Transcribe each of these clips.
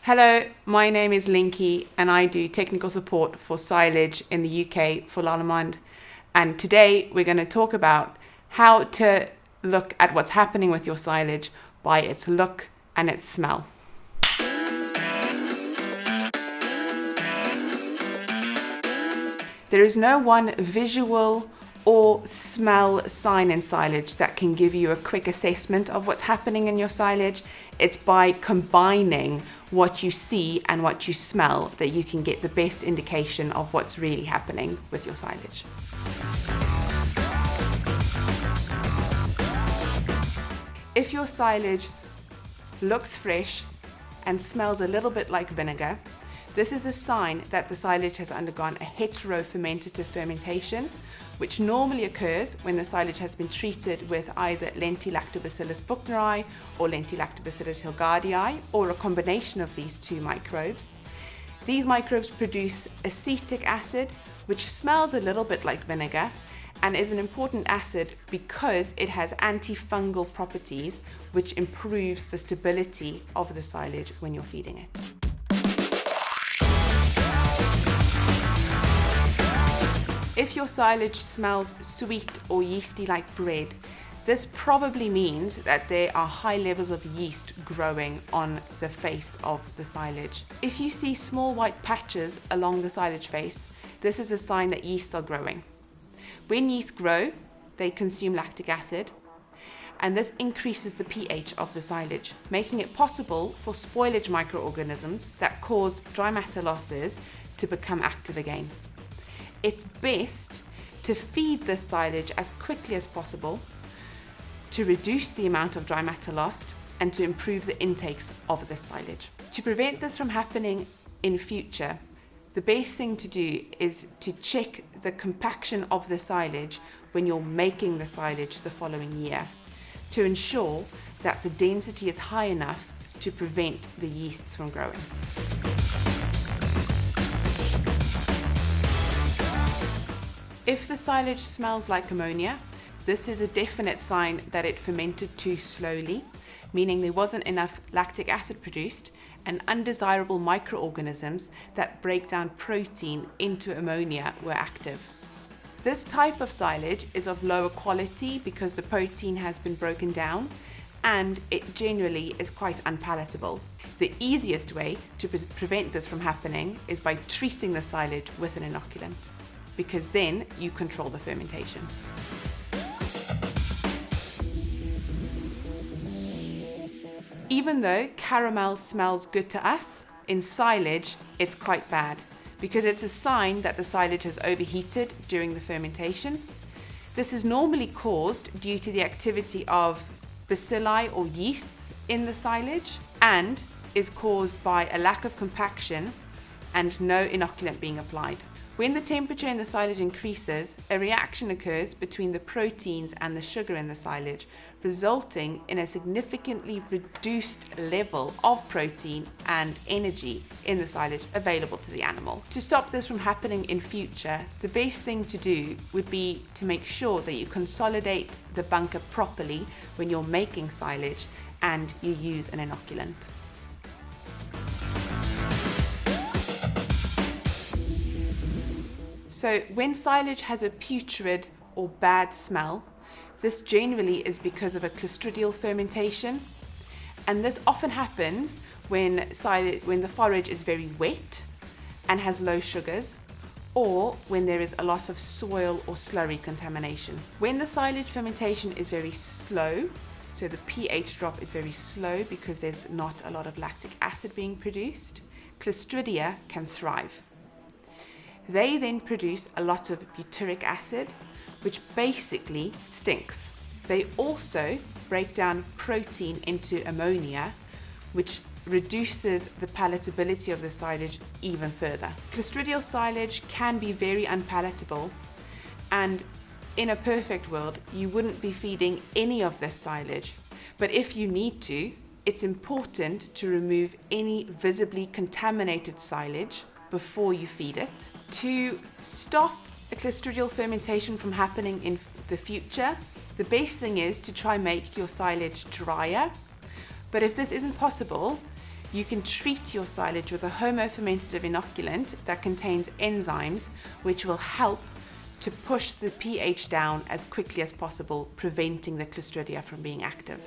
Hello, my name is Lientjie and I do technical support for Silage in the UK for Lallemand. And today we're going to talk about how to look at what's happening with your silage by its look and its smell. There is no one visual or smell sign in silage that can give you a quick assessment of what's happening in your silage. It's by combining what you see and what you smell that you can get the best indication of what's really happening with your silage. If your silage looks fresh and smells a little bit like vinegar, this is a sign that the silage has undergone a heterofermentative fermentation, which normally occurs when the silage has been treated with either Lientjie buchneri or Lientjie hilgardii, or a combination of these two microbes. These microbes produce acetic acid, which smells a little bit like vinegar, and is an important acid because it has antifungal properties, which improves the stability of the silage when you're feeding it. If your silage smells sweet or yeasty like bread, this probably means that there are high levels of yeast growing on the face of the silage. If you see small white patches along the silage face, this is a sign that yeasts are growing. When yeast grow, they consume lactic acid, and this increases the pH of the silage, making it possible for spoilage microorganisms that cause dry matter losses to become active again. It's best to feed this silage as quickly as possible to reduce the amount of dry matter lost and to improve the intakes of this silage. To prevent this from happening in future, the best thing to do is to check the compaction of the silage when you're making the silage the following year to ensure that the density is high enough to prevent the yeasts from growing. If the silage smells like ammonia, this is a definite sign that it fermented too slowly, meaning there wasn't enough lactic acid produced and undesirable microorganisms that break down protein into ammonia were active. This type of silage is of lower quality because the protein has been broken down and it generally is quite unpalatable. The easiest way to prevent this from happening is by treating the silage with an inoculant, because then you control the fermentation. Even though caramel smells good to us, in silage it's quite bad because it's a sign that the silage has overheated during the fermentation. This is normally caused due to the activity of bacilli or yeasts in the silage and is caused by a lack of compaction and no inoculant being applied. When the temperature in the silage increases, a reaction occurs between the proteins and the sugar in the silage, resulting in a significantly reduced level of protein and energy in the silage available to the animal. To stop this from happening in future, the best thing to do would be to make sure that you consolidate the bunker properly when you're making silage and you use an inoculant. So when silage has a putrid or bad smell, this generally is because of a clostridial fermentation, and this often happens when the forage is very wet and has low sugars, or when there is a lot of soil or slurry contamination. When the silage fermentation is very slow, so the pH drop is very slow because there's not a lot of lactic acid being produced, Clostridia can thrive. They then produce a lot of butyric acid, which basically stinks. They also break down protein into ammonia, which reduces the palatability of the silage even further. Clostridial silage can be very unpalatable, and in a perfect world, you wouldn't be feeding any of this silage. But if you need to, it's important to remove any visibly contaminated silage before you feed it. To stop the clostridial fermentation from happening in the future, the best thing is to try make your silage drier. But if this isn't possible, you can treat your silage with a homofermentative inoculant that contains enzymes which will help to push the pH down as quickly as possible, preventing the Clostridia from being active.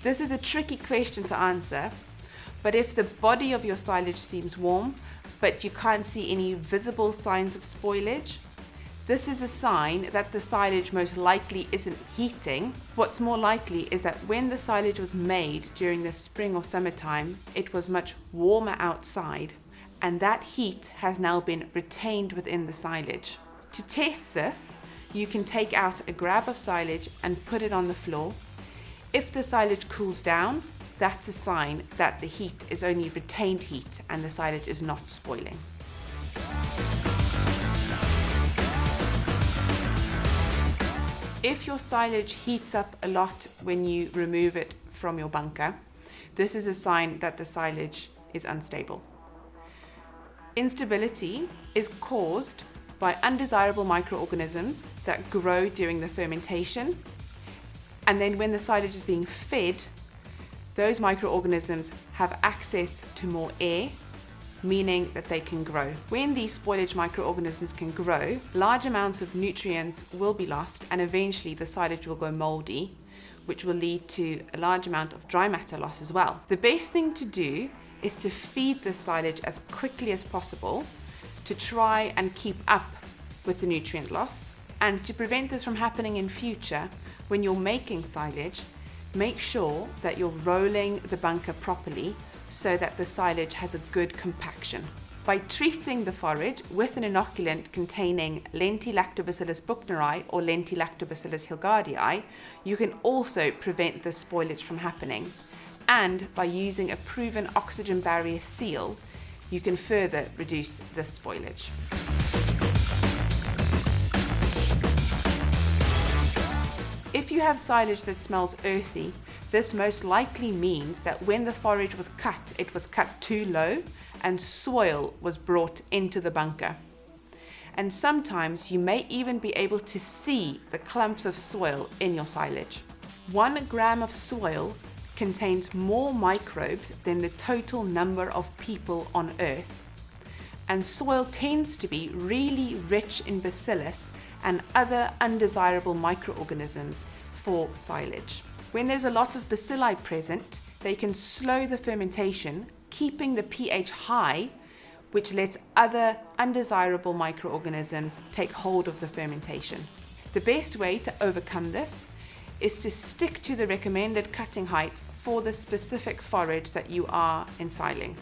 This is a tricky question to answer, but if the body of your silage seems warm, but you can't see any visible signs of spoilage, this is a sign that the silage most likely isn't heating. What's more likely is that when the silage was made during the spring or summertime, it was much warmer outside, and that heat has now been retained within the silage. To test this, you can take out a grab of silage and put it on the floor. If the silage cools down, that's a sign that the heat is only retained heat and the silage is not spoiling. If your silage heats up a lot when you remove it from your bunker, this is a sign that the silage is unstable. Instability is caused by undesirable microorganisms that grow during the fermentation, and then when the silage is being fed, those microorganisms have access to more air, meaning that they can grow. When these spoilage microorganisms can grow, large amounts of nutrients will be lost, and eventually the silage will go moldy, which will lead to a large amount of dry matter loss as well. The best thing to do is to feed the silage as quickly as possible to try and keep up with the nutrient loss. And to prevent this from happening in future, when you're making silage, make sure that you're rolling the bunker properly so that the silage has a good compaction. By treating the forage with an inoculant containing Lentulactobacillus buchneri or Lentulactobacillus hilgardii, you can also prevent the spoilage from happening. And by using a proven oxygen barrier seal, you can further reduce the spoilage. If you have silage that smells earthy, this most likely means that when the forage was cut, it was cut too low and soil was brought into the bunker. And sometimes you may even be able to see the clumps of soil in your silage. 1 gram of soil contains more microbes than the total number of people on Earth. And soil tends to be really rich in bacillus and other undesirable microorganisms for silage. When there's a lot of bacilli present, they can slow the fermentation, keeping the pH high, which lets other undesirable microorganisms take hold of the fermentation. The best way to overcome this is to stick to the recommended cutting height for the specific forage that you are ensiling.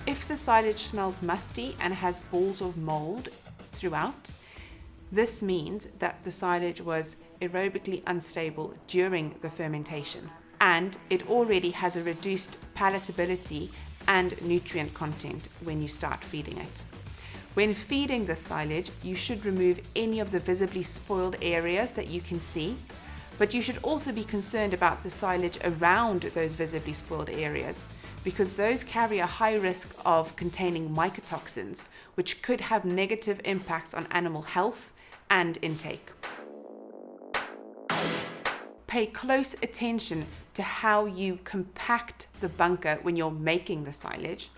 If the silage smells musty and has balls of mold throughout, this means that the silage was aerobically unstable during the fermentation, and it already has a reduced palatability and nutrient content when you start feeding it. When feeding the silage, you should remove any of the visibly spoiled areas that you can see, but you should also be concerned about the silage around those visibly spoiled areas, because those carry a high risk of containing mycotoxins, which could have negative impacts on animal health and intake. Pay close attention to how you compact the bunker when you're making the silage.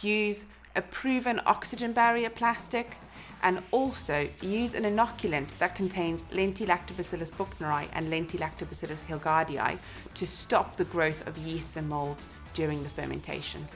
Use a proven oxygen barrier plastic, and also use an inoculant that contains Lentulactobacillus buchneri and Lentulactobacillus hilgardii to stop the growth of yeasts and molds during the fermentation.